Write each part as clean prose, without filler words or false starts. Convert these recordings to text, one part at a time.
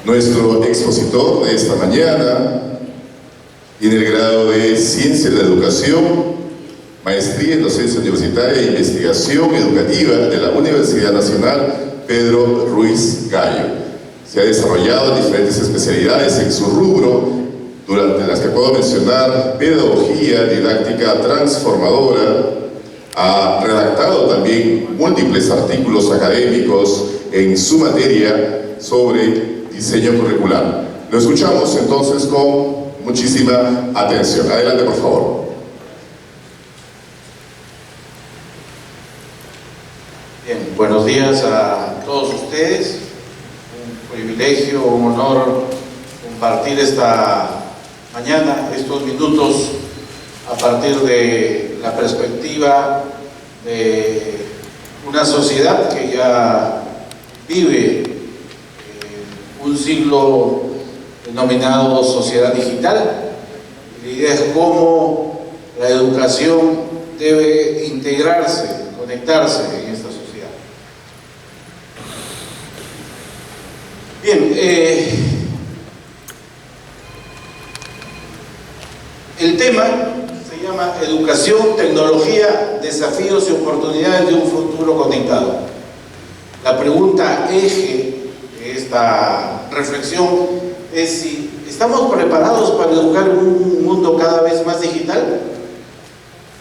Nuestro expositor de esta mañana tiene el grado de Ciencia de la Educación, Maestría en Docencia Universitaria e Investigación Educativa de la Universidad Nacional Pedro Ruiz Gallo. Se ha desarrollado en diferentes especialidades en su rubro, durante las que puedo mencionar pedagogía, didáctica transformadora. Ha redactado también múltiples artículos académicos en su materia sobre diseño curricular. Lo escuchamos entonces con muchísima atención. Adelante, por favor. Bien, buenos días a todos ustedes. Un privilegio, un honor compartir esta mañana, estos minutos, a partir de la perspectiva de una sociedad que ya vive un siglo denominado sociedad digital. La idea es cómo la educación debe integrarse, conectarse en esta sociedad. Bien, el tema se llama Educación, Tecnología, Desafíos y Oportunidades de un Futuro Conectado. La pregunta eje de esta reflexión es si estamos preparados para educar un mundo cada vez más digital.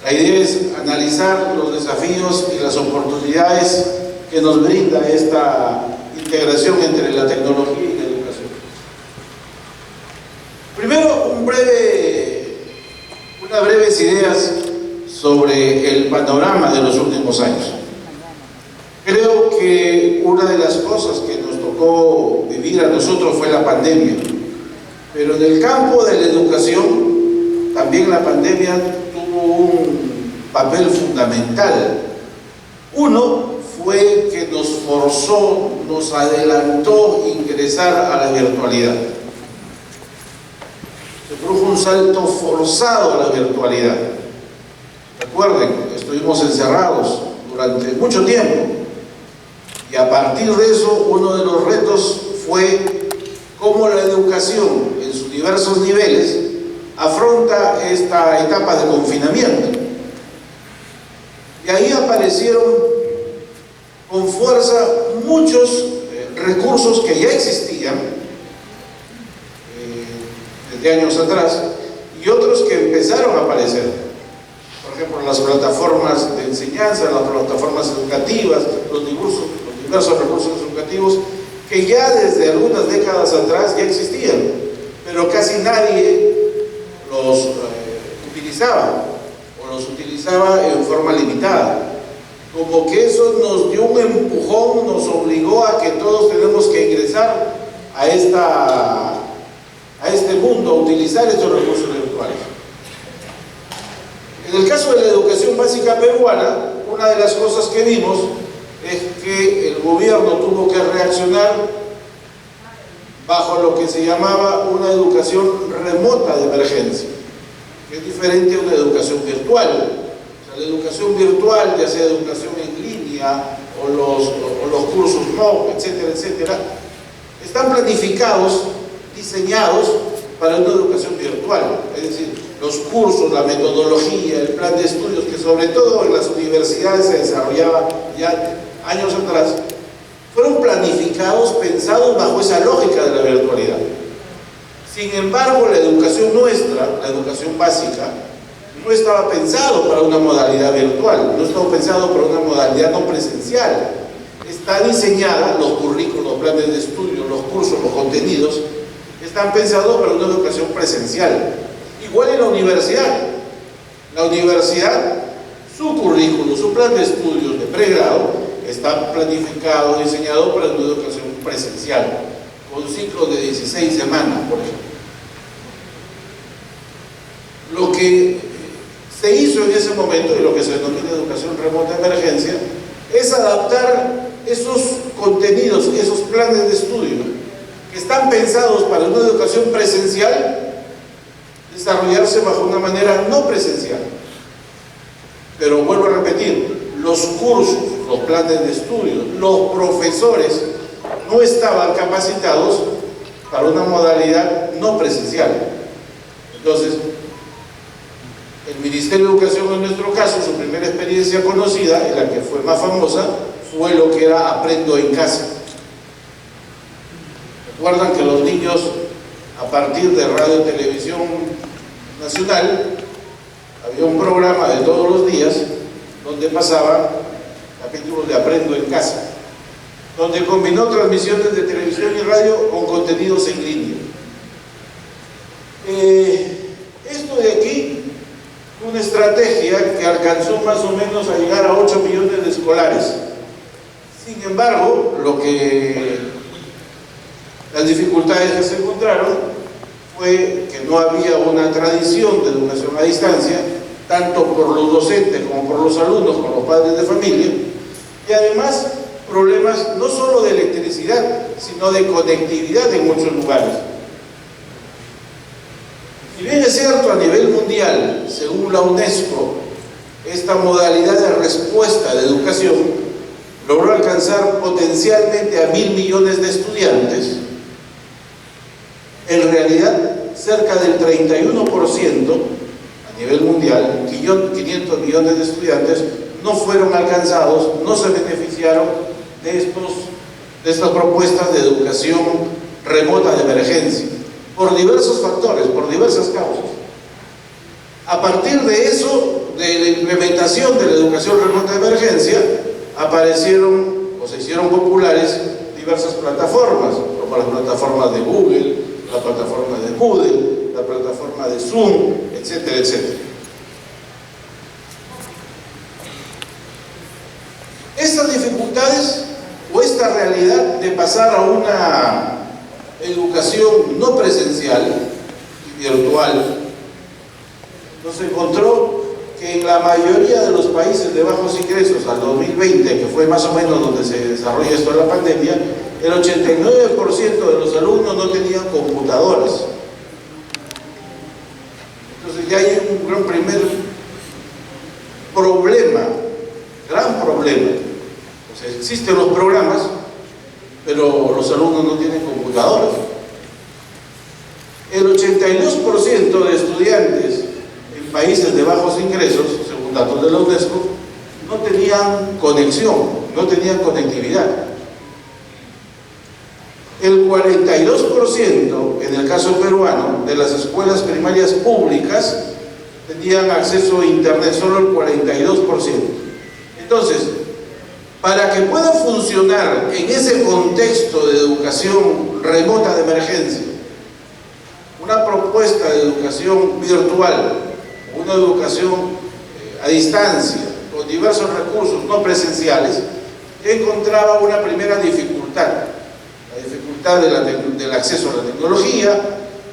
La idea es analizar los desafíos y las oportunidades que nos brinda esta integración entre la tecnología y la educación. Primero, unas breves ideas sobre el panorama de los últimos años. Creo que una de las cosas que nos tocó vivir a nosotros fue la pandemia, pero en el campo de la educación también la pandemia tuvo un papel fundamental. Uno fue que nos forzó, nos adelantó ingresar a la virtualidad. Se produjo un salto forzado a la virtualidad. Recuerden, estuvimos encerrados durante mucho tiempo. Y a partir de eso, uno de los retos fue cómo la educación en sus diversos niveles afronta esta etapa de confinamiento. Y ahí aparecieron con fuerza muchos recursos que ya existían desde años atrás y otros que empezaron a aparecer. Por ejemplo, las plataformas de enseñanza, las plataformas educativas, los diversos recursos educativos que ya desde algunas décadas atrás ya existían, pero casi nadie los utilizaba o los utilizaba en forma limitada. Como que eso nos dio un empujón, nos obligó a que todos tenemos que ingresar a este mundo, a utilizar estos recursos virtuales. En el caso de la educación básica peruana, una de las cosas que vimos es que el gobierno tuvo que reaccionar bajo lo que se llamaba una educación remota de emergencia, que es diferente a una educación virtual. O sea, la educación virtual, ya sea educación en línea o los cursos MOOC, etcétera, etcétera, están planificados, diseñados para una educación virtual. Es decir, los cursos, la metodología, el plan de estudios, que sobre todo en las universidades se desarrollaba ya años atrás, fueron planificados, pensados bajo esa lógica de la virtualidad. Sin embargo, la educación nuestra, la educación básica, no estaba pensado para una modalidad virtual, no estaba pensado para una modalidad no presencial. Está diseñada, los currículos, los planes de estudio, los cursos, los contenidos, están pensados para una educación presencial. Igual en la universidad. La universidad, su currículo, su plan de estudios de pregrado está planificado, diseñado para una educación presencial, con ciclos de 16 semanas, por ejemplo. Lo que se hizo en ese momento, y lo que se denomina educación remota de emergencia, es adaptar esos contenidos, esos planes de estudio que están pensados para una educación presencial, desarrollarse bajo una manera no presencial. Pero vuelvo a repetir, los cursos, los planes de estudio, los profesores no estaban capacitados para una modalidad no presencial. Entonces, el Ministerio de Educación, en nuestro caso, su primera experiencia conocida, y la que fue más famosa, fue lo que era Aprendo en Casa. Recuerdan que los niños, a partir de Radio y Televisión Nacional, había un programa de todos los días donde pasaban capítulos de Aprendo en Casa, donde combinó transmisiones de televisión y radio con contenidos en línea. Esto de aquí, una estrategia que alcanzó más o menos a llegar a 8 millones de escolares. Sin embargo, las dificultades que se encontraron fue que no había una tradición de educación a distancia, tanto por los docentes como por los alumnos, como los padres de familia, y además problemas no solo de electricidad, sino de conectividad en muchos lugares. Si bien es cierto, a nivel mundial, según la UNESCO, esta modalidad de respuesta de educación logró alcanzar potencialmente a 1.000 millones de estudiantes, en realidad cerca del 31% a nivel mundial, 500 millones de estudiantes, no fueron alcanzados, no se beneficiaron de estas propuestas de educación remota de emergencia, por diversos factores, por diversas causas. A partir de eso, de la implementación de la educación remota de emergencia, aparecieron o se hicieron populares diversas plataformas, como las plataformas de Google, la plataforma de Moodle, la plataforma de Zoom, etcétera, etcétera. Estas dificultades o esta realidad de pasar a una educación no presencial y virtual nos encontró que en la mayoría de los países de bajos ingresos al 2020, que fue más o menos donde se desarrolla esto de la pandemia, el 89% de los alumnos no tenían computadoras. Entonces ya hay un gran primer problema, gran problema. O sea, existen los programas, pero los alumnos no tienen computadoras. El 82% de estudiantes en países de bajos ingresos, según datos de la UNESCO, no tenían conexión, no tenían conectividad. El 42% en el caso peruano de las escuelas primarias públicas tenían acceso a internet, solo el 42%. Entonces, para que pueda funcionar en ese contexto de educación remota de emergencia, una propuesta de educación virtual, una educación a distancia, con diversos recursos no presenciales, encontraba una primera dificultad. La dificultad del acceso a la tecnología,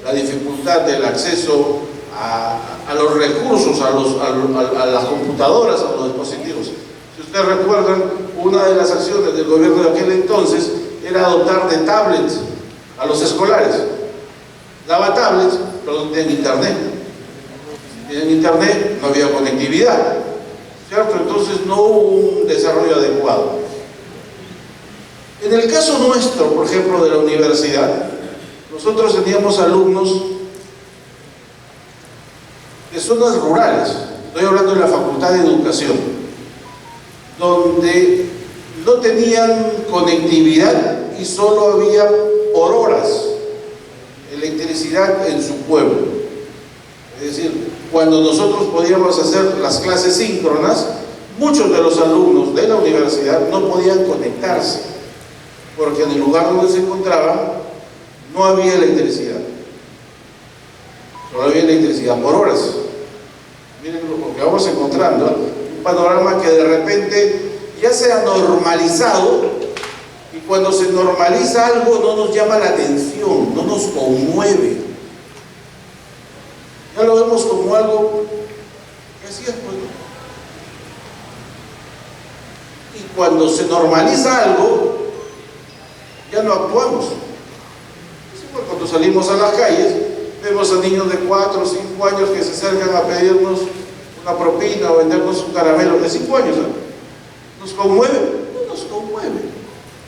la dificultad del acceso a los recursos, a las computadoras, a los dispositivos. Si ustedes recuerdan, una de las acciones del gobierno de aquel entonces era dotar de tablets a los escolares. Daba tablets, pero no tenían internet. Si tenían internet, no había conectividad, ¿cierto? Entonces no hubo un desarrollo adecuado. En el caso nuestro, por ejemplo, de la universidad, nosotros teníamos alumnos de zonas rurales, estoy hablando de la Facultad de Educación, donde no tenían conectividad y solo había por horas electricidad en su pueblo. Es decir, cuando nosotros podíamos hacer las clases síncronas, muchos de los alumnos de la universidad no podían conectarse, porque en el lugar donde se encontraban no había electricidad. No había electricidad por horas. Miren lo que vamos encontrando, un panorama que de repente ya se ha normalizado, y cuando se normaliza algo no nos llama la atención, no nos conmueve. Ya lo vemos como algo que así es, pues. Y cuando se normaliza algo, ya no actuamos. Cuando salimos a las calles, vemos a niños de 4 o 5 años que se acercan a pedirnos una propina o vendernos un caramelo de 5 años. ¿Nos conmueve? No nos conmueve.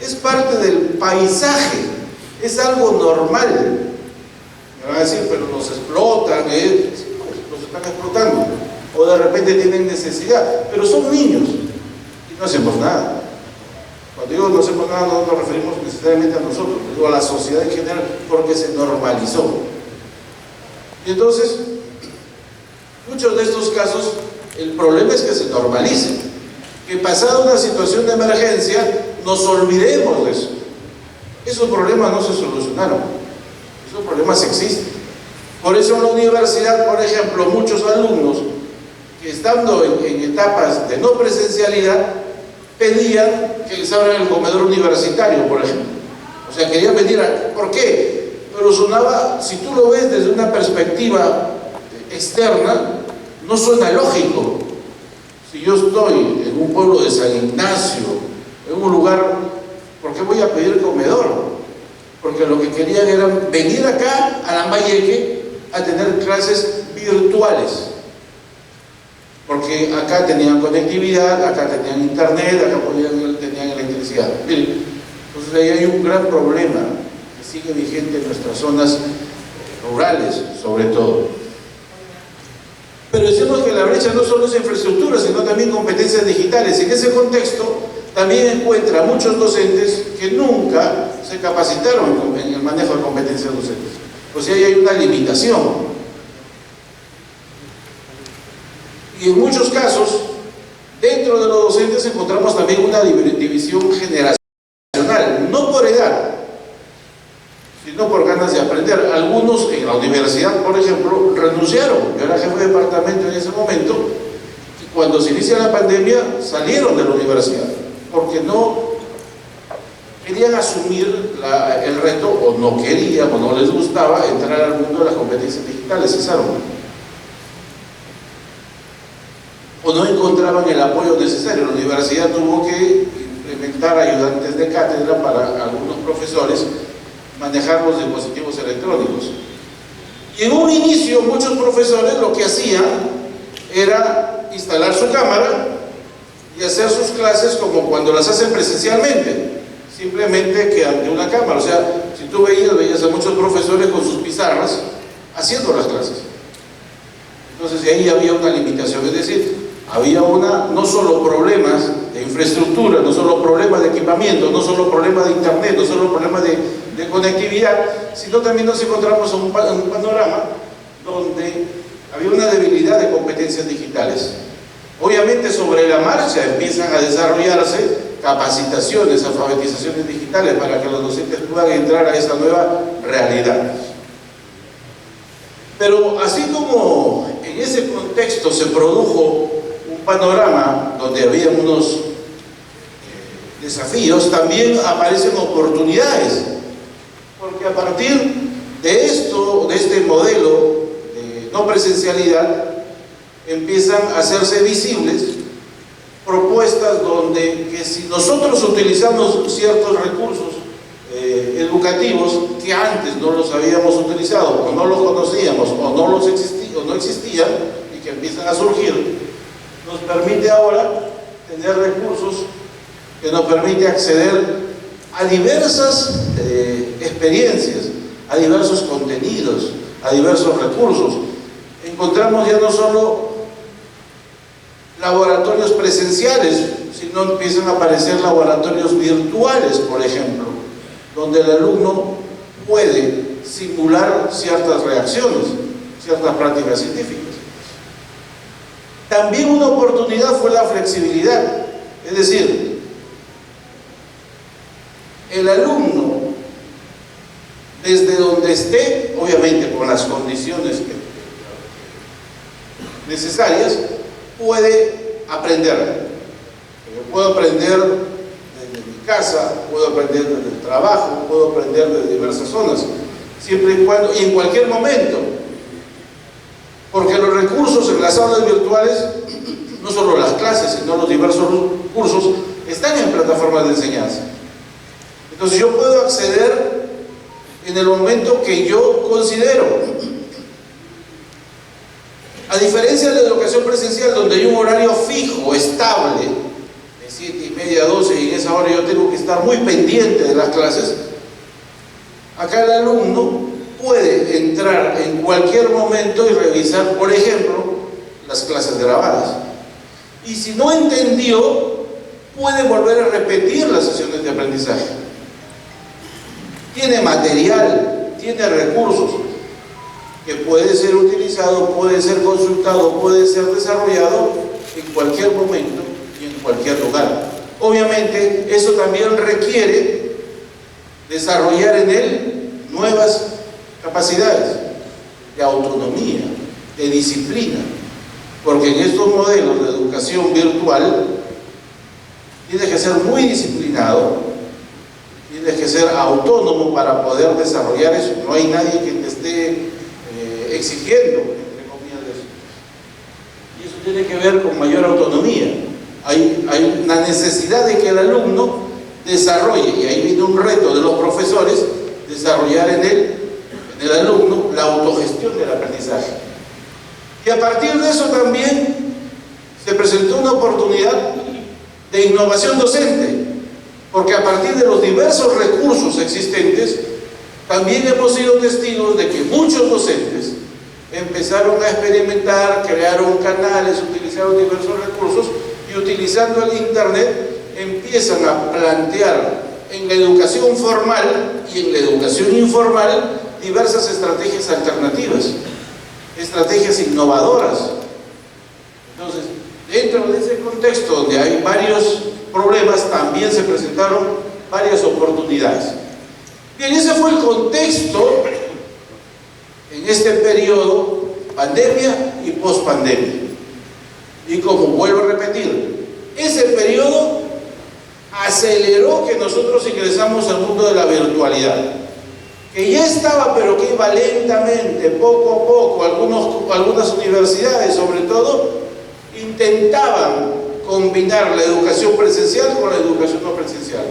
Es parte del paisaje es algo normal. Me van a decir, pero nos explotan, sí, pues, los están explotando, o de repente tienen necesidad, pero son niños y no hacemos nada. Cuando digo no hacemos nada, no nos referimos necesariamente a nosotros, digo a la sociedad en general, porque se normalizó. Y entonces, muchos de estos casos, el problema es que se normalicen, que pasada una situación de emergencia, nos olvidemos de eso. Esos problemas no se solucionaron, esos problemas existen. Por eso en la universidad, por ejemplo, muchos alumnos que estando en etapas de no presencialidad, pedían que les abran el comedor universitario, por ejemplo. O sea, querían venir ¿por qué? Pero sonaba, si tú lo ves desde una perspectiva externa, no suena lógico. Si yo estoy en un pueblo de San Ignacio, en un lugar, ¿por qué voy a pedir comedor? Porque lo que querían era venir acá a Lambayeque a tener clases virtuales. Porque acá tenían conectividad, acá tenían internet, acá tenían electricidad. Miren, entonces ahí hay un gran problema que sigue vigente en nuestras zonas rurales, sobre todo. Pero decimos que la brecha no solo es infraestructura, sino también competencias digitales. En ese contexto también encuentra muchos docentes que nunca se capacitaron en el manejo de competencias docentes. O sea, ahí hay una limitación. Y en muchos casos, dentro de los docentes encontramos también una división generacional, no por edad, sino por ganas de aprender. Algunos en la universidad, por ejemplo, renunciaron. Yo era jefe de departamento en ese momento, y cuando se inicia la pandemia salieron de la universidad, porque no querían asumir el reto, o no querían, o no les gustaba entrar al mundo de las competencias digitales, cesaron. O no encontraban el apoyo necesario. La universidad tuvo que implementar ayudantes de cátedra para algunos profesores manejar los dispositivos electrónicos. Y en un inicio muchos profesores lo que hacían era instalar su cámara y hacer sus clases como cuando las hacen presencialmente, simplemente que ante una cámara. O sea, si tú veías a muchos profesores con sus pizarras haciendo las clases. Entonces de ahí había una limitación, es decir, había no solo problemas de infraestructura, no solo problemas de equipamiento, no solo problemas de internet, no solo problemas de conectividad, sino también nos encontramos en un panorama donde había una debilidad de competencias digitales. Obviamente sobre la marcha empiezan a desarrollarse capacitaciones, alfabetizaciones digitales para que los docentes puedan entrar a esta nueva realidad. Pero así como en ese contexto se produjo un panorama donde había unos desafíos, también aparecen oportunidades, porque a partir de este modelo de no presencialidad, empiezan a hacerse visibles propuestas donde que si nosotros utilizamos ciertos recursos educativos que antes no los habíamos utilizado, o no los conocíamos, o no existían, y que empiezan a surgir, nos permite ahora tener recursos que nos permite acceder a diversas experiencias, a diversos contenidos, a diversos recursos. Encontramos ya no solo laboratorios presenciales, sino empiezan a aparecer laboratorios virtuales, por ejemplo, donde el alumno puede simular ciertas reacciones, ciertas prácticas científicas. También una oportunidad fue la flexibilidad, es decir, el alumno, desde donde esté, obviamente con las condiciones necesarias, puede aprender. Yo puedo aprender desde mi casa, puedo aprender desde el trabajo, puedo aprender desde diversas zonas, siempre y cuando, y en cualquier momento, porque los recursos en las aulas virtuales, no solo las clases, sino los diversos cursos, están en plataformas de enseñanza. Entonces yo puedo acceder en el momento que yo considero. A diferencia de la educación presencial, donde hay un horario fijo, estable, de 7:30 a 12, y en esa hora yo tengo que estar muy pendiente de las clases, Acá el alumno puede entrar en cualquier momento y revisar, por ejemplo, las clases grabadas. Y si no entendió, puede volver a repetir las sesiones de aprendizaje. Tiene material, tiene recursos que puede ser utilizado, puede ser consultado, puede ser desarrollado en cualquier momento y en cualquier lugar. Obviamente, eso también requiere desarrollar en él nuevas capacidades de autonomía, de disciplina, porque en estos modelos de educación virtual tienes que ser muy disciplinado, tienes que ser autónomo para poder desarrollar eso. No hay nadie que te esté exigiendo, entre comillas, eso. Y eso tiene que ver con mayor autonomía. Hay una necesidad de que el alumno desarrolle, y ahí viene un reto de los profesores, desarrollar en el alumno la autogestión del aprendizaje. Y a partir de eso también se presentó una oportunidad de innovación docente, porque a partir de los diversos recursos existentes, también hemos sido testigos de que muchos docentes empezaron a experimentar, crearon canales, utilizaron diversos recursos y utilizando el internet empiezan a plantear en la educación formal y en la educación informal diversas estrategias alternativas, estrategias innovadoras. Entonces, dentro de ese contexto donde hay varios problemas, también se presentaron varias oportunidades. Bien, ese fue el contexto en este periodo, pandemia y pospandemia. Y como vuelvo a repetir, ese periodo aceleró que nosotros ingresamos al mundo de la virtualidad, que ya estaba, pero que iba lentamente, poco a poco. Algunas universidades, sobre todo, intentaban combinar la educación presencial con la educación no presencial.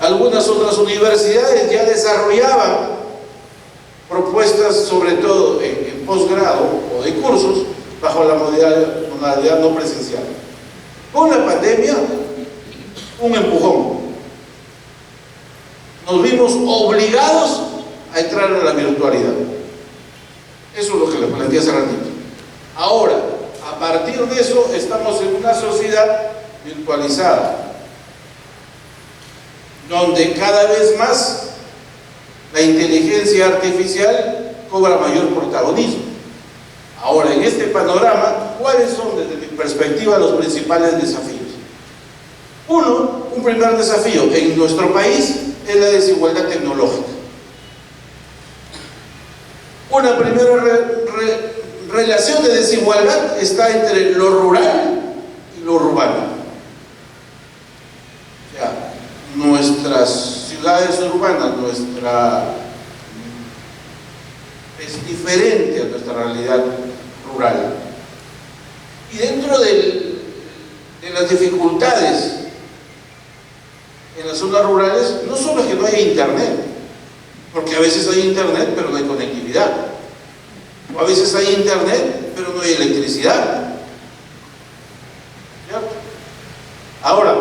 Algunas otras universidades ya desarrollaban propuestas, sobre todo en posgrado o de cursos, bajo la modalidad no presencial. Con la pandemia, un empujón. Nos vimos obligados a entrar en la virtualidad. Eso es lo que les planteé hace ratito. Ahora, a partir de eso, estamos en una sociedad virtualizada, donde cada vez más la inteligencia artificial cobra mayor protagonismo. Ahora, en este panorama, ¿cuáles son, desde mi perspectiva, los principales desafíos? Un primer desafío en nuestro país es la desigualdad tecnológica. Una primera relación de desigualdad está entre lo rural y lo urbano. O sea, nuestras ciudades urbanas, es diferente a nuestra realidad rural. Y dentro de las dificultades en las zonas rurales, no solo es que no hay internet, porque a veces hay internet pero no hay conectividad, o a veces hay internet pero no hay electricidad. ¿Cierto? Ahora,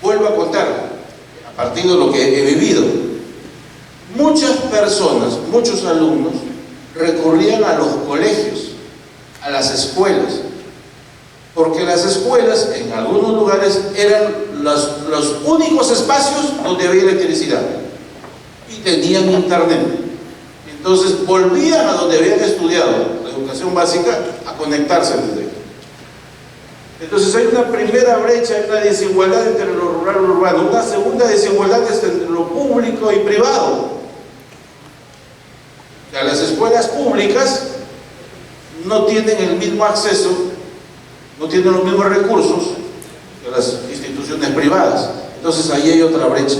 vuelvo a contar, a partir de lo que he vivido, muchas personas, muchos alumnos recurrían a los colegios, a las escuelas, porque las escuelas en algunos lugares eran los únicos espacios donde había electricidad y tenían internet. Entonces volvían a donde habían estudiado la educación básica a conectarse desde ahí. Entonces hay una primera brecha, hay una desigualdad entre lo rural y lo urbano. Una segunda desigualdad es entre lo público y privado. O sea, las escuelas públicas no tienen el mismo acceso, no tienen los mismos recursos que las instituciones privadas. Entonces ahí hay otra brecha.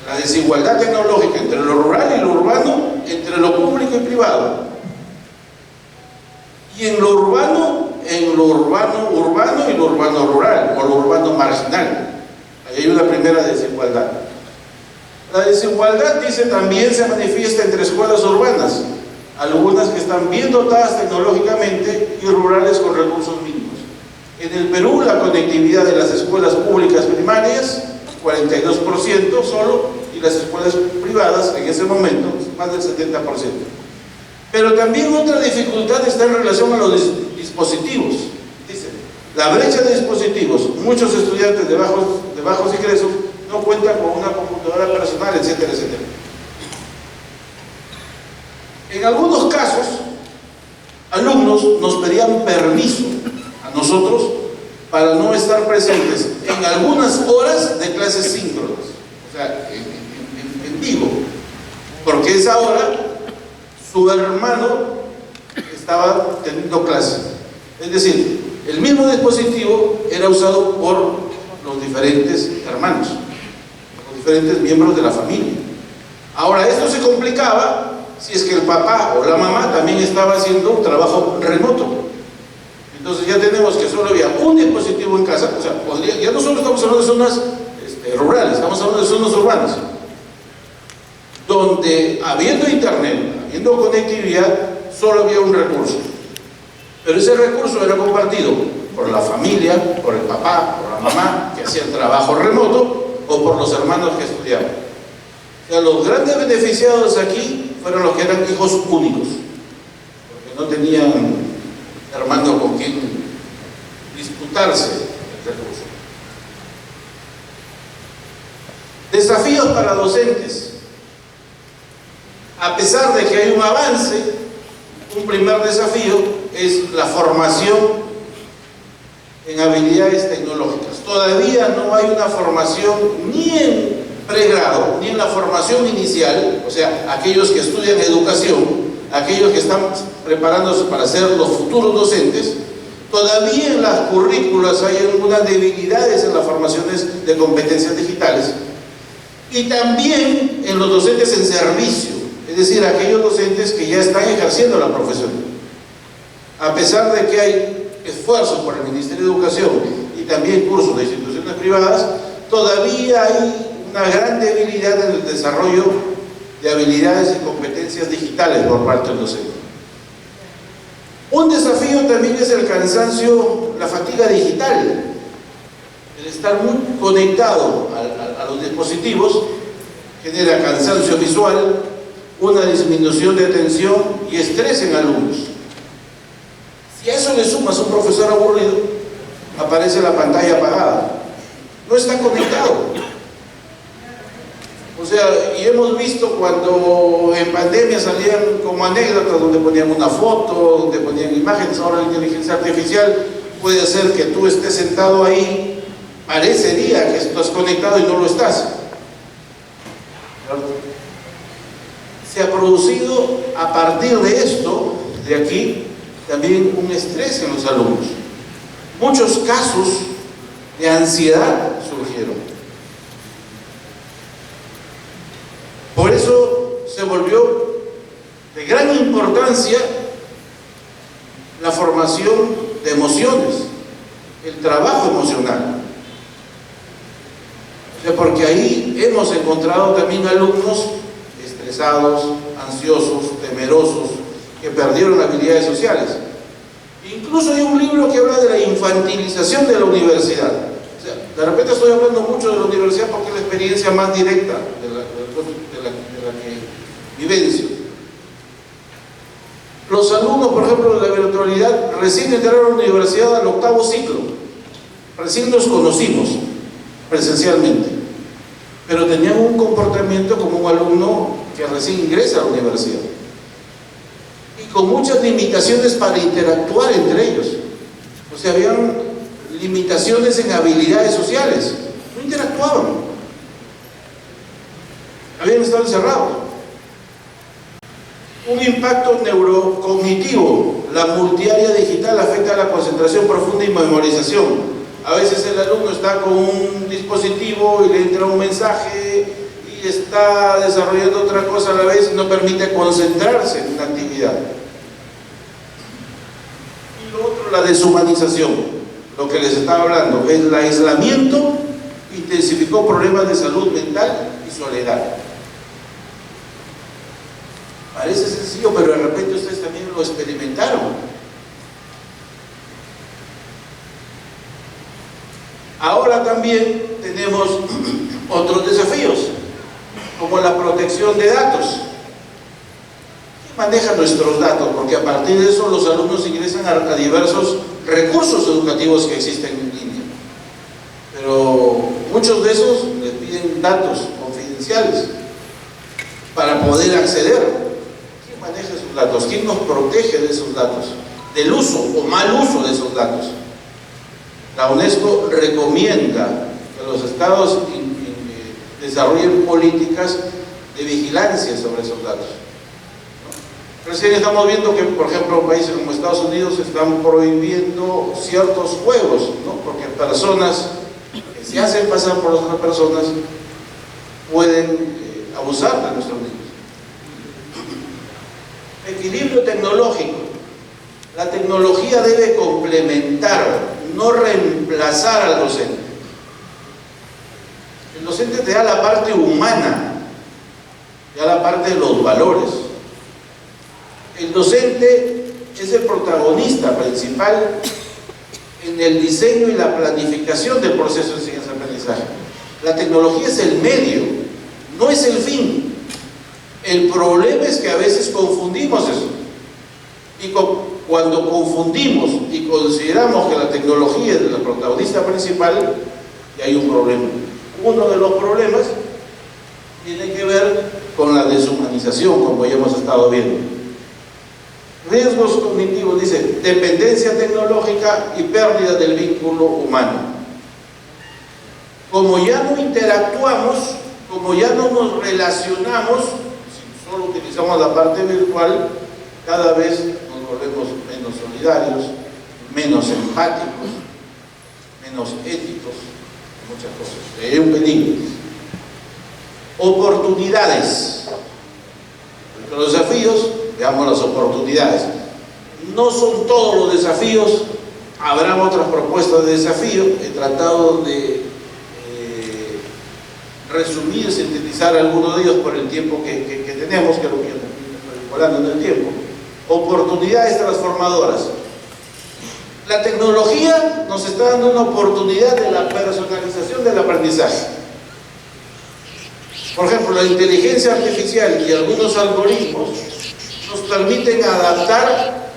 La desigualdad tecnológica entre lo rural y lo urbano, entre lo público y privado. Y en lo urbano y lo urbano rural, o lo urbano marginal. Ahí hay una primera desigualdad. La desigualdad, dice, también se manifiesta entre escuelas urbanas, algunas que están bien dotadas tecnológicamente y rurales con recursos mínimos. En el Perú, la conectividad de las escuelas públicas primarias 42% solo, y las escuelas privadas en ese momento más del 70%. Pero también otra dificultad está en relación a los dispositivos. Dice, la brecha de dispositivos, muchos estudiantes de bajos ingresos no cuentan con una computadora personal, etcétera, etcétera. En algunos casos, alumnos nos pedían permiso a nosotros para no estar presentes en algunas horas de clases síncronas, o sea, en vivo, porque esa hora su hermano estaba teniendo clase. Es decir, el mismo dispositivo era usado por los diferentes hermanos, los diferentes miembros de la familia. Ahora, esto se complicaba si es que el papá o la mamá también estaba haciendo un trabajo remoto. Entonces ya tenemos que solo había un dispositivo en casa, o sea, ya no solo estamos hablando de zonas rurales, estamos hablando de zonas urbanas, donde habiendo internet, habiendo conectividad, solo había un recurso. Pero ese recurso era compartido por la familia, por el papá, por la mamá, que hacía el trabajo remoto, o por los hermanos que estudiaban. O sea, los grandes beneficiados aquí fueron los que eran hijos únicos, porque no tenían hermano con quien disputarse el recurso. Desafíos para docentes. A pesar de que hay un avance, un primer desafío es la formación en habilidades tecnológicas. Todavía no hay una formación ni en pregrado, ni en la formación inicial, o sea, aquellos que estudian educación, aquellos que están preparándose para ser los futuros docentes. Todavía en las currículas hay algunas debilidades en las formaciones de competencias digitales, y también en los docentes en servicio, es decir, aquellos docentes que ya están ejerciendo la profesión. A pesar de que hay esfuerzos por el Ministerio de Educación y también cursos de instituciones privadas, todavía hay una gran debilidad en el desarrollo de habilidades y competencias digitales por parte del docente. Un desafío también es el cansancio, la fatiga digital. El estar muy conectado a los dispositivos genera cansancio visual, una disminución de atención y estrés en alumnos. Si a eso le sumas un profesor aburrido, aparece la pantalla apagada. No está conectado. O sea, y hemos visto cuando en pandemia salían como anécdotas donde ponían una foto, donde ponían imágenes. Ahora la inteligencia artificial puede hacer que tú estés sentado ahí, parecería que estás conectado y no lo estás. Se ha producido a partir de esto, de aquí, también un estrés en los alumnos. Muchos casos de ansiedad surgieron. Por eso se volvió de gran importancia la formación de emociones, el trabajo emocional. O sea, porque ahí hemos encontrado también alumnos estresados, ansiosos, temerosos, que perdieron habilidades sociales. Incluso hay un libro que habla de la infantilización de la universidad. O sea, de repente estoy hablando mucho de la universidad porque es la experiencia más directa de la que vivencio. Los alumnos, por ejemplo, de la virtualidad, recién entraron a la universidad al 8º ciclo. Recién nos conocimos presencialmente, pero tenían un comportamiento como un alumno que recién ingresa a la universidad, y con muchas limitaciones para interactuar entre ellos. O sea, habían limitaciones en habilidades sociales, no interactuaban, habían estado encerrados. Un impacto neurocognitivo. La multiárea digital afecta la concentración profunda y memorización. A veces el alumno está con un dispositivo y le entra un mensaje y está desarrollando otra cosa a la vez y no permite concentrarse en una actividad. Y lo otro, la deshumanización. Lo que les estaba hablando, el aislamiento intensificó problemas de salud mental y soledad. Parece sencillo, pero de repente ustedes también lo experimentaron. Ahora también tenemos Otros desafíos, como la protección de datos. ¿Quién maneja nuestros datos? Porque a partir de eso los alumnos ingresan a diversos recursos educativos que existen en línea. Pero muchos de esos les piden datos confidenciales para poder acceder. ¿Quién maneja esos datos? ¿Quién nos protege de esos datos? Del uso o mal uso de esos datos. La UNESCO recomienda que los estados desarrollen políticas de vigilancia sobre esos datos. Recién estamos viendo que, por ejemplo, países como Estados Unidos están prohibiendo ciertos juegos, ¿no? Porque personas que se hacen pasar por otras personas pueden abusar de nuestros niños. Equilibrio tecnológico. La tecnología debe complementar, no reemplazar al docente. El docente te da la parte humana, te da la parte de los valores. El docente es el protagonista principal en el diseño y la planificación del proceso de enseñanza-aprendizaje. La tecnología es el medio, no es el fin. El problema es que a veces confundimos eso. Y cuando confundimos y consideramos que la tecnología es la protagonista principal, ya hay un problema. Uno de los problemas tiene que ver con la deshumanización, como ya hemos estado viendo. Riesgos cognitivos, dice, dependencia tecnológica y pérdida del vínculo humano. Como ya no interactuamos, como ya no nos relacionamos, si solo utilizamos la parte virtual, cada vez nos volvemos menos solidarios, menos empáticos, menos éticos, muchas cosas. Es un peligro. Oportunidades. Entre los desafíos, veamos las oportunidades. No son todos los desafíos, habrán otras propuestas de desafío. He tratado de resumir, sintetizar algunos de ellos por el tiempo que tenemos, que lo que yo estoy volando en el tiempo. Oportunidades transformadoras. La tecnología nos está dando una oportunidad de la personalización del aprendizaje. Por ejemplo, la inteligencia artificial y algunos algoritmos nos permiten adaptar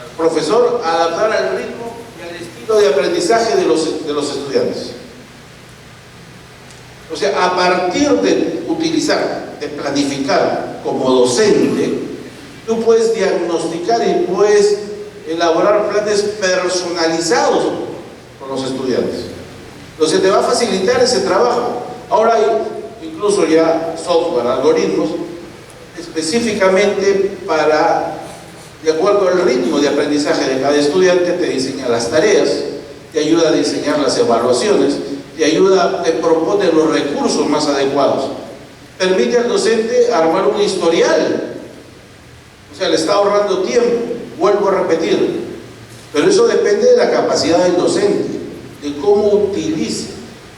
al profesor, adaptar al ritmo y al estilo de aprendizaje de los estudiantes. O sea, a partir de utilizar, de planificar como docente, tú puedes diagnosticar y puedes elaborar planes personalizados con los estudiantes. Entonces te va a facilitar ese trabajo. Ahora hay incluso ya software, algoritmos, específicamente para, de acuerdo al ritmo de aprendizaje de cada estudiante, te diseña las tareas, te ayuda a diseñar las evaluaciones, te ayuda, te propone los recursos más adecuados. Permite al docente armar un historial. O sea, le está ahorrando tiempo, vuelvo a repetir. Pero eso depende de la capacidad del docente, de cómo utilice.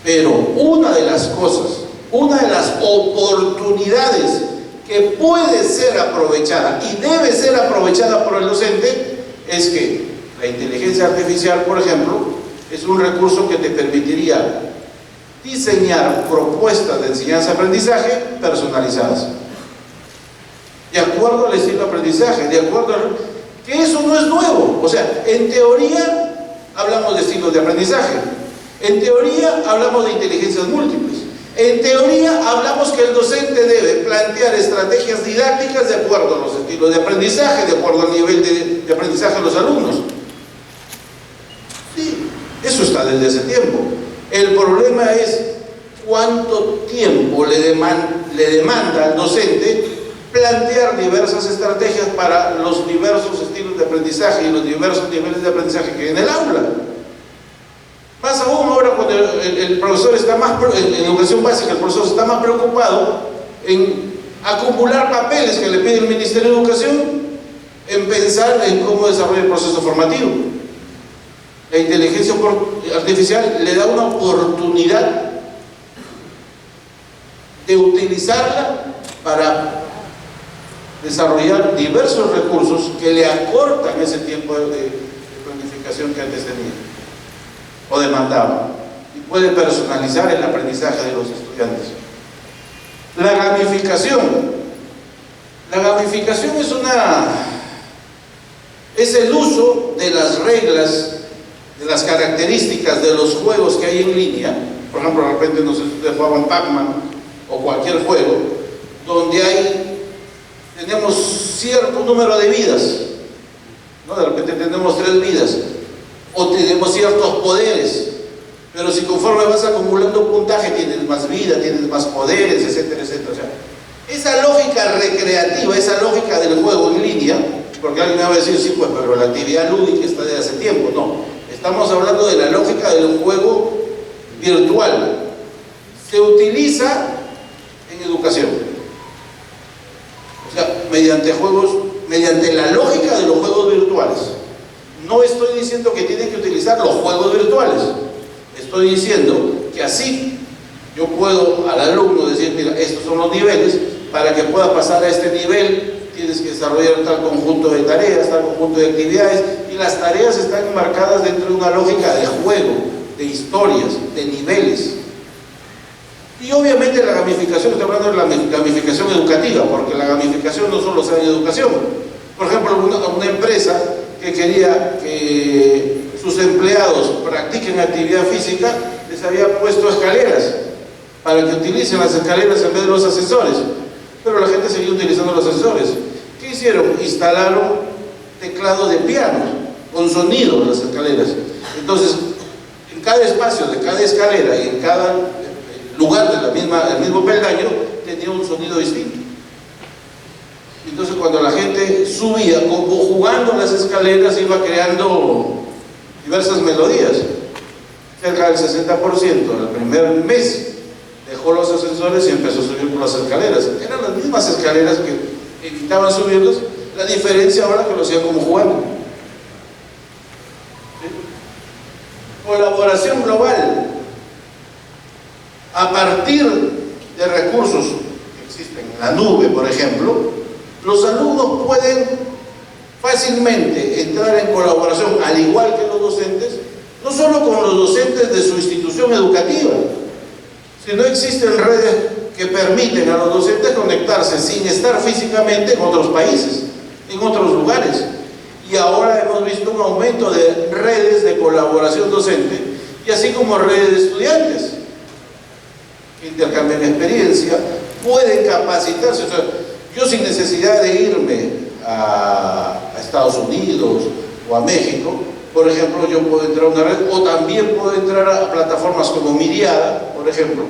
Pero una de las cosas, una de las oportunidades que puede ser aprovechada y debe ser aprovechada por el docente es que la inteligencia artificial, por ejemplo, es un recurso que te permitiría diseñar propuestas de enseñanza-aprendizaje personalizadas, de acuerdo al estilo de aprendizaje, de acuerdo al... que eso no es nuevo. O sea, en teoría hablamos de estilos de aprendizaje, en teoría hablamos de inteligencias múltiples, en teoría hablamos que el docente debe plantear estrategias didácticas de acuerdo a los estilos de aprendizaje, de acuerdo al nivel de aprendizaje de los alumnos. Sí, eso está desde ese tiempo. El problema es cuánto tiempo le demanda al docente plantear diversas estrategias para los diversos estilos de aprendizaje y los diversos niveles de aprendizaje que hay en el aula. Más aún ahora cuando el profesor está más, en educación básica, el profesor está más preocupado en acumular papeles que le pide el Ministerio de Educación, en pensar en cómo desarrollar el proceso formativo. La inteligencia artificial le da una oportunidad de utilizarla para desarrollar diversos recursos que le acortan ese tiempo de planificación que antes tenía o demandaba. y puede personalizar el aprendizaje de los estudiantes. La gamificación. La gamificación es el uso de las reglas, de las características de los juegos que hay en línea. Por ejemplo, de repente no sé si ustedes jugaban Pac-Man o cualquier juego, donde tenemos cierto número de vidas, ¿no? De repente tenemos 3 vidas, o tenemos ciertos poderes, pero si conforme vas acumulando puntaje tienes más vida, tienes más poderes, etcétera, etcétera. O sea, esa lógica recreativa, esa lógica del juego en línea, porque alguien me va a decir, sí, pues, pero la actividad lúdica está de hace tiempo. No, estamos hablando de la lógica del juego virtual. Se utiliza en educación. O sea, mediante la lógica de los juegos virtuales. No estoy diciendo que tienen que utilizar los juegos virtuales. Estoy diciendo que así yo puedo al alumno decir, mira, estos son los niveles, para que pueda pasar a este nivel tienes que desarrollar tal conjunto de tareas, tal conjunto de actividades, y las tareas están enmarcadas dentro de una lógica de juego, de historias, de niveles. Y obviamente la gamificación, estoy hablando de la gamificación educativa, porque la gamificación no solo se da en educación. Por ejemplo, una empresa que quería que sus empleados practiquen actividad física, les había puesto escaleras para que utilicen las escaleras en vez de los ascensores, pero la gente seguía utilizando los ascensores. ¿Qué hicieron? Instalaron teclado de piano con sonido en las escaleras. Entonces, en cada espacio de cada escalera y en cada lugar del mismo peldaño tenía un sonido distinto. Entonces, cuando la gente subía, como jugando las escaleras, iba creando diversas melodías. Cerca del 60% del primer mes dejó los ascensores y empezó a subir por las escaleras. Eran las mismas escaleras que evitaban subirlas, la diferencia ahora que lo hacían como jugando. ¿Sí? Colaboración global. A partir de recursos que existen en la nube, por ejemplo, los alumnos pueden fácilmente entrar en colaboración, al igual que los docentes, no solo con los docentes de su institución educativa, sino existen redes que permiten a los docentes conectarse sin estar físicamente en otros países, en otros lugares. Y ahora hemos visto un aumento de redes de colaboración docente, y así como redes de estudiantes que intercambian experiencia, pueden capacitarse. O sea, yo sin necesidad de irme a Estados Unidos o a México, por ejemplo, yo puedo entrar a una red, o también puedo entrar a plataformas como Miriada, por ejemplo,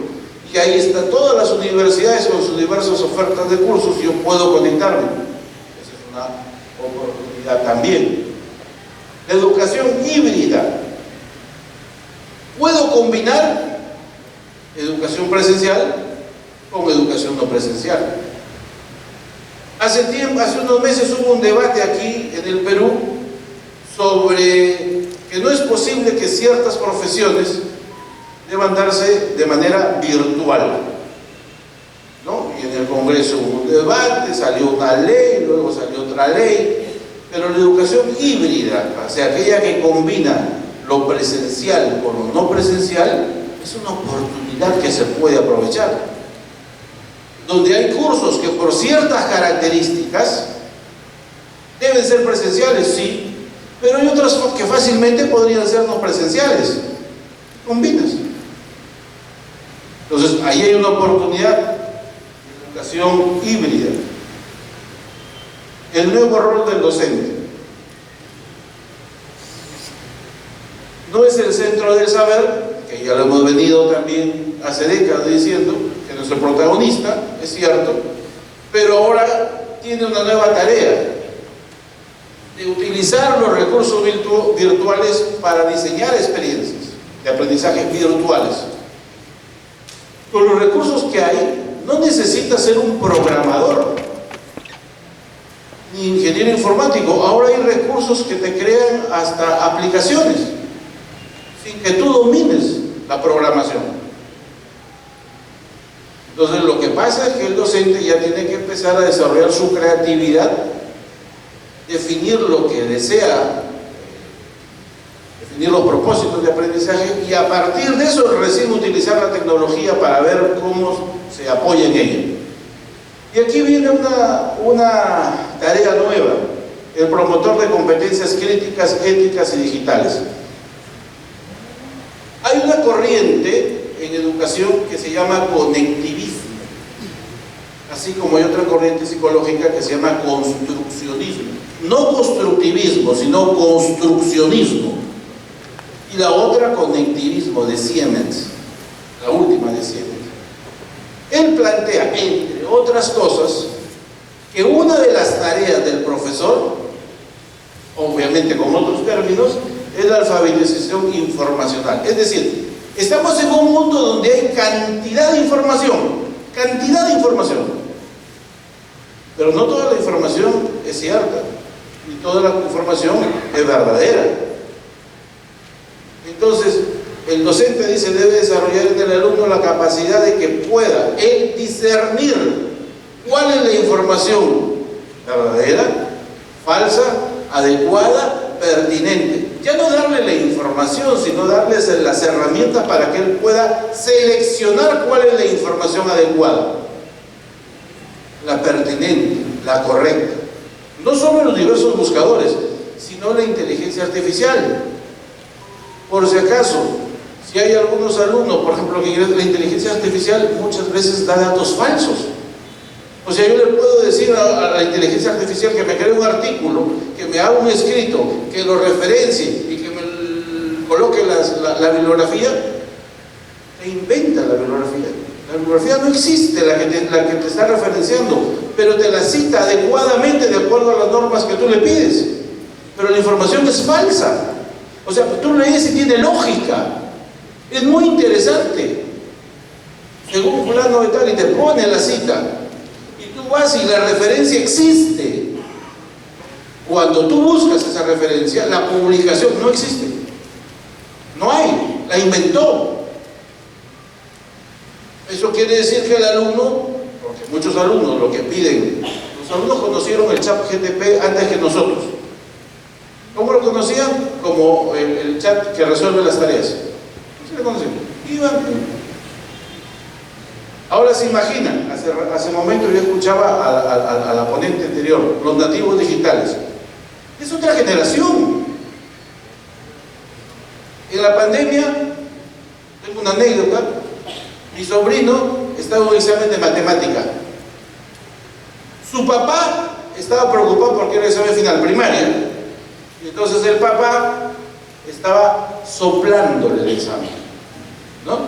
y ahí están todas las universidades con sus diversas ofertas de cursos, y yo puedo conectarme. Esa es una oportunidad también. La educación híbrida. Puedo combinar educación presencial con educación no presencial. Hace unos meses hubo un debate aquí en el Perú sobre que no es posible que ciertas profesiones deban darse de manera virtual, ¿no? Y en el Congreso hubo un debate, salió una ley, luego salió otra ley, pero la educación híbrida, o sea, aquella que combina lo presencial con lo no presencial, es una oportunidad que se puede aprovechar, donde hay cursos que por ciertas características deben ser presenciales, sí, pero hay otras que fácilmente podrían ser no presenciales. Combinas. Entonces, ahí hay una oportunidad de educación híbrida. El nuevo rol del docente. No es el centro del saber, que ya lo hemos venido también hace décadas diciendo, que nuestro protagonista, es cierto, pero ahora tiene una nueva tarea, de utilizar los recursos virtuales para diseñar experiencias de aprendizaje virtuales. Con los recursos que hay, no necesita ser un programador ni ingeniero informático. Ahora hay recursos que te crean hasta aplicaciones sin que tú domines la programación. Entonces, lo que pasa es que el docente ya tiene que empezar a desarrollar su creatividad, definir lo que desea, definir los propósitos de aprendizaje y a partir de eso recién utilizar la tecnología para ver cómo se apoya en ella. Y aquí viene una tarea nueva, el promotor de competencias críticas, éticas y digitales. Hay una corriente en educación que se llama conectivismo, así como hay otra corriente psicológica que se llama construccionismo. No constructivismo, sino construccionismo. Y la otra, conectivismo, de Siemens, la última de Siemens. Él plantea, entre otras cosas, que una de las tareas del profesor, obviamente con otros términos, es la alfabetización informacional. Es decir, estamos en un mundo donde hay cantidad de información, pero no toda la información es cierta, ni toda la información es verdadera. Entonces, el docente dice, debe desarrollar en el alumno la capacidad de que pueda él discernir cuál es la información verdadera, falsa, adecuada, pertinente. Ya no darle la información, sino darles las herramientas para que él pueda seleccionar cuál es la información adecuada, la pertinente, la correcta. No solo los diversos buscadores, sino la inteligencia artificial. Por si acaso, si hay algunos alumnos, por ejemplo, que la inteligencia artificial muchas veces da datos falsos. O sea, yo le puedo decir a la inteligencia artificial que me cree un artículo, que me haga un escrito, que lo referencie y que me coloque la bibliografía, te inventa la bibliografía. La bibliografía no existe, la que te está referenciando, pero te la cita adecuadamente de acuerdo a las normas que tú le pides. Pero la información es falsa. O sea, tú lees y tiene lógica. Es muy interesante. Según fulano de tal, y te pone la cita. Y tú vas y la referencia existe. Cuando tú buscas esa referencia, la publicación no existe. No hay, la inventó. Eso quiere decir que el alumno, porque muchos alumnos lo que piden, los alumnos conocieron el chat GTP antes que nosotros. ¿Cómo lo conocían? Como el chat que resuelve las tareas. ¿Sí lo conocían? Ahora se imaginan, hace un momento yo escuchaba a la ponente anterior, los nativos digitales. Es otra generación. En la pandemia, tengo una anécdota, mi sobrino estaba en un examen de matemática. Su papá estaba preocupado porque era el examen final primaria. Y entonces el papá estaba soplándole el examen, ¿no?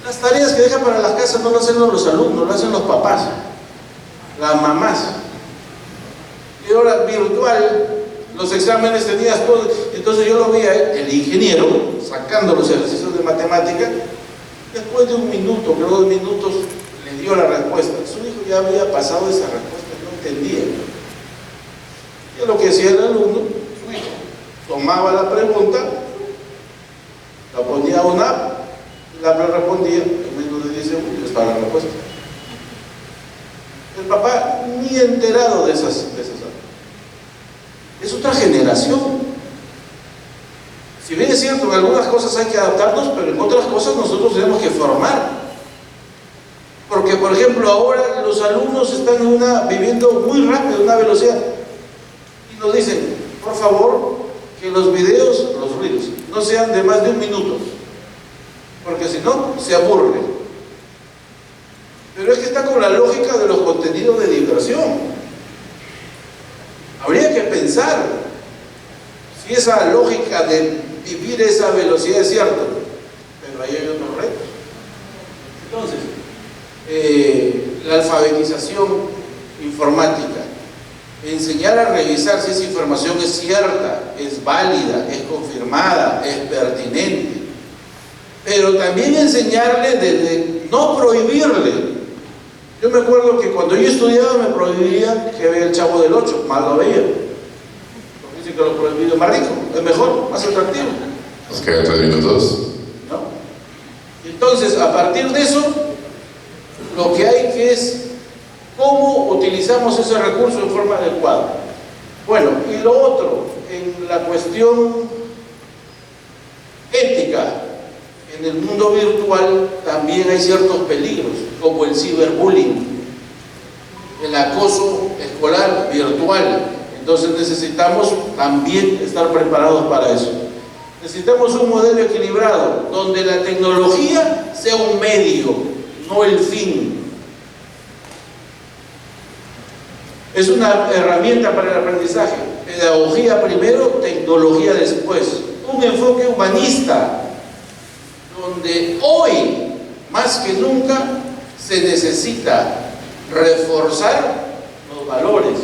Las tareas que dejan para las casas no lo hacen los alumnos, lo hacen los papás, las mamás. Y ahora virtual, los exámenes tenías todo. Entonces yo lo vi a él, el ingeniero, sacando los ejercicios de matemática. Después de un minuto, creo 2 minutos, le dio la respuesta. Su hijo ya había pasado esa respuesta, no entendía. Y lo que hacía el alumno, su hijo, tomaba la pregunta, la ponía a una app, y la respondía, en menos de 10 segundos estaba la respuesta. El papá ni enterado de esas apps. Es otra generación. Si bien es cierto, en algunas cosas hay que adaptarnos, pero en otras cosas nosotros tenemos que formar. Porque, por ejemplo, ahora los alumnos están viviendo muy rápido, una velocidad. Y nos dicen, por favor, que los videos, los reels, no sean de más de 1 minuto. Porque si no, se aburren. Pero es que está con la lógica de los contenidos de diversión. Habría que pensar si esa lógica de vivir esa velocidad es cierto, pero ahí hay otros retos. Entonces, la alfabetización informática, enseñar a revisar si esa información es cierta, es válida, es confirmada, es pertinente, pero también enseñarle de no prohibirle. Yo me acuerdo que cuando yo estudiaba me prohibían que vea el Chavo del 8, más lo veía. Dicen que lo prohibido es más rico, es mejor, más atractivo. Nos quedan 3 minutos. ¿No? Entonces, a partir de eso, lo que hay que es cómo utilizamos ese recurso en forma adecuada. Bueno, y lo otro, en la cuestión en el mundo virtual también hay ciertos peligros, como el ciberbullying, el acoso escolar virtual. Entonces necesitamos también estar preparados para eso. Necesitamos un modelo equilibrado, donde la tecnología sea un medio, no el fin. Es una herramienta para el aprendizaje. Pedagogía primero, tecnología después. Un enfoque humanista, donde hoy, más que nunca, se necesita reforzar los valores,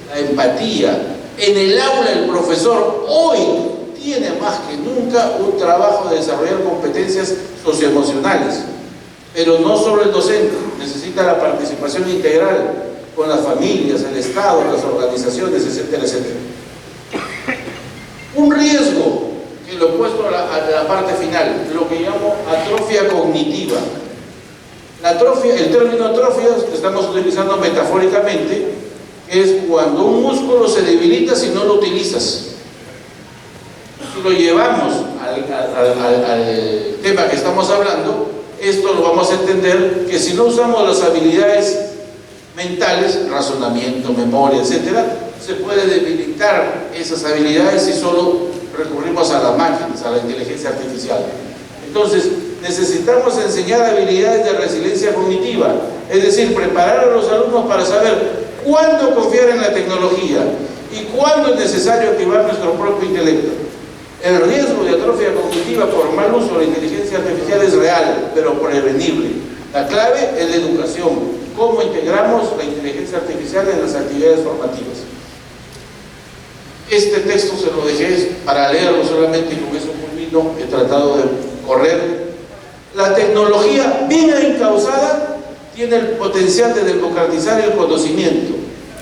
la empatía. En el aula el profesor hoy tiene más que nunca un trabajo de desarrollar competencias socioemocionales, pero no solo el docente, necesita la participación integral con las familias, el Estado, las organizaciones, etcétera, etcétera. Un riesgo que lo he puesto a la parte final, lo que llamo atrofia cognitiva. La atrofia, el término atrofia que estamos utilizando metafóricamente, es cuando un músculo se debilita si no lo utilizas. Si lo llevamos al tema que estamos hablando, esto lo vamos a entender que si no usamos las habilidades mentales, razonamiento, memoria, etcétera, se puede debilitar esas habilidades si solo recurrimos a las máquinas, a la inteligencia artificial. Entonces, necesitamos enseñar habilidades de resiliencia cognitiva, es decir, preparar a los alumnos para saber cuándo confiar en la tecnología y cuándo es necesario activar nuestro propio intelecto. El riesgo de atrofia cognitiva por mal uso de la inteligencia artificial es real, pero prevenible. La clave es la educación. ¿Cómo integramos la inteligencia artificial en las actividades formativas? Este texto se lo dejé para leerlo solamente y con eso culmino. He tratado de correr. La tecnología bien encauzada tiene el potencial de democratizar el conocimiento,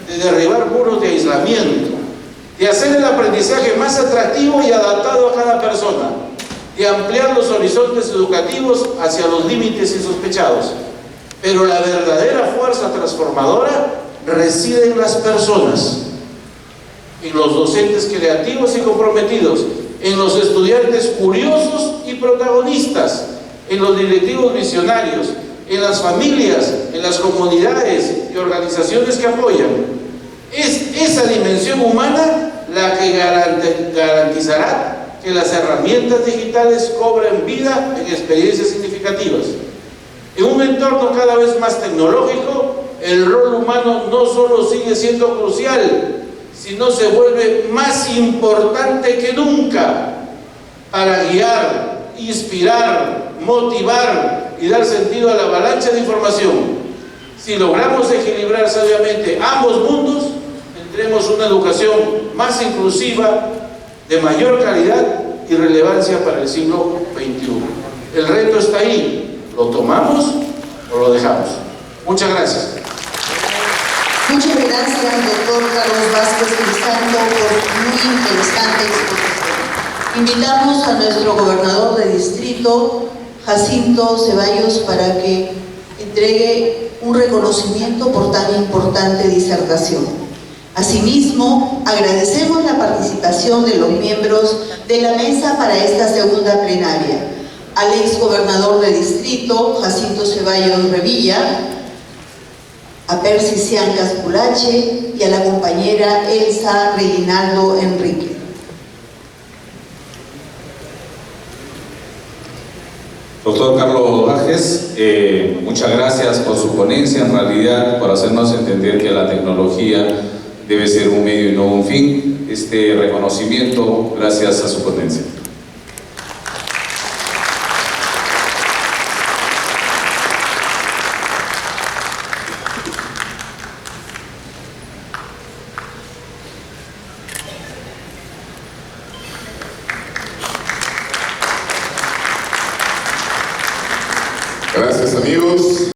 de derribar muros de aislamiento, de hacer el aprendizaje más atractivo y adaptado a cada persona, de ampliar los horizontes educativos hacia los límites insospechados. Pero la verdadera fuerza transformadora reside en las personas, en los docentes creativos y comprometidos, en los estudiantes curiosos y protagonistas, en los directivos visionarios, en las familias, en las comunidades y organizaciones que apoyan. Es esa dimensión humana la que garantizará que las herramientas digitales cobren vida en experiencias significativas. En un entorno cada vez más tecnológico, el rol humano no solo sigue siendo crucial, sino se vuelve más importante que nunca para guiar, inspirar, motivar y dar sentido a la avalancha de información. Si logramos equilibrar sabiamente ambos mundos, tendremos una educación más inclusiva, de mayor calidad y relevancia para el siglo XXI. El reto está ahí. ¿Lo tomamos o lo dejamos? Muchas gracias. Muchas gracias, doctor Carlos Vázquez Crisanto, por muy interesante exposición. Invitamos a nuestro gobernador de distrito, Jacinto Ceballos, para que entregue un reconocimiento por tan importante disertación. Asimismo, agradecemos la participación de los miembros de la mesa para esta segunda plenaria. Al ex gobernador de distrito, Jacinto Ceballos Revilla, a Percy Siancas Pulache y a la compañera Elsa Reginaldo Enrique. Doctor Carlos Vázquez, muchas gracias por su ponencia, en realidad por hacernos entender que la tecnología debe ser un medio y no un fin. Este reconocimiento gracias a su ponencia. Gracias, amigos.